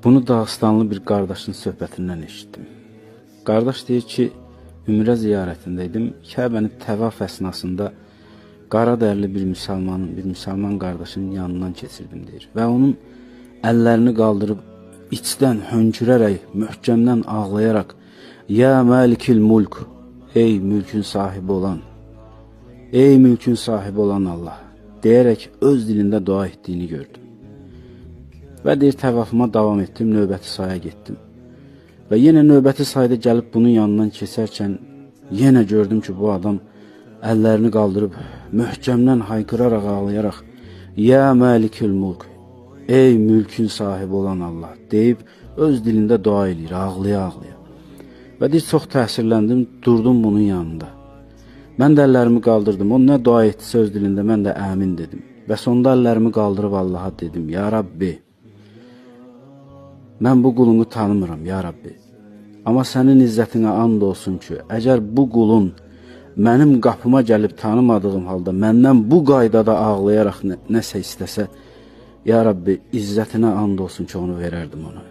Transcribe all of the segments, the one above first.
Bunu Dağıstanlı bir qardaşın söhbətindən eşitdim. Qardaş deyir ki, Ümrə ziyarətindəydim. Kəbəni təvaf əsnasında qara dərli bir müsəlman qardaşın yanından keçirdim deyir. Və onun əllərini qaldırıb içdən hönkürərək, möhkəmdən ağlayaraq "Ya Məlikil Mulk, ey mülkün sahibi olan, ey mülkün sahibi olan Allah" deyərək öz dilində dua etdiyini gördüm. Və deyir, təvafıma davam etdim, növbəti saya getdim. Və yenə növbəti sayda gəlib bunun yanından keçərkən yenə gördüm ki, bu adam əllərini qaldırıb möhkəmdən haykıraraq, ağlayaraq "Ya Məlikül Mulk, ey mülkün sahibi olan Allah" deyib öz dilində dua edir, ağlaya-ağlaya. Və deyir, çox təsirləndim, durdum bunun yanında. Mən də əllərimi qaldırdım, o nə dua etdisə öz dilində, mən də əmin dedim. Və sonda əllərimi qaldırıb Allaha dedim: "Ya Rabbi, mən bu qulunu tanımıram, ya Rabbi. Amma sənin izzətinə and olsun ki, əgər bu qulun mənim qapıma gəlib tanımadığım halda məndən bu qaydada ağlayaraq nəsə istəsə, ya Rabbi, izzətinə and olsun ki, onu verərdim ona.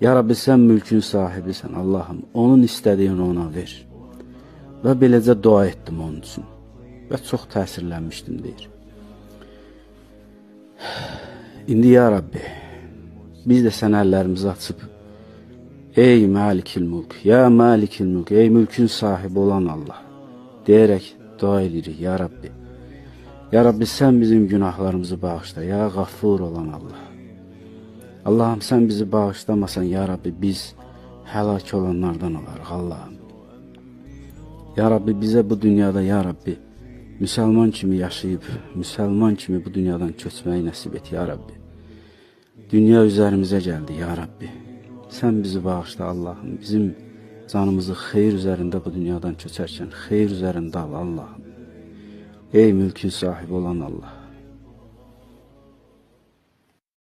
Ya Rabbi, sən mülkün sahibisən, Allahım, onun istədiyini ona ver." Və beləcə dua etdim onun üçün. Və çox təsirlənmişdim deyir. İndi ya Rabbi, biz də sənə əllərimizi açıb "Ey Məlikil Mulk, ya Məlikil Mulk, ey mülkün sahibi olan Allah" deyərək dua edirik, ya Rabbi. Ya Rabbi, sən bizim günahlarımızı bağışla, ya Qaffur olan Allah. Allahım, sən bizi bağışlamasan, ya Rabbi, biz həlak olanlardan olarıq, Allahım. Ya Rabbi, bizə bu dünyada, ya Rabbi, müsəlman kimi yaşayıb, müsəlman kimi bu dünyadan köçməyi nəsib et, ya Rabbi. Dünya üzərimizə gəldi, ya Rabbi. Sən bizi bağışla, Allahım. Bizim canımızı xeyir üzərində bu dünyadan köçərkən xeyir üzərində al, Allahım. Ey mülkün sahibi olan Allah.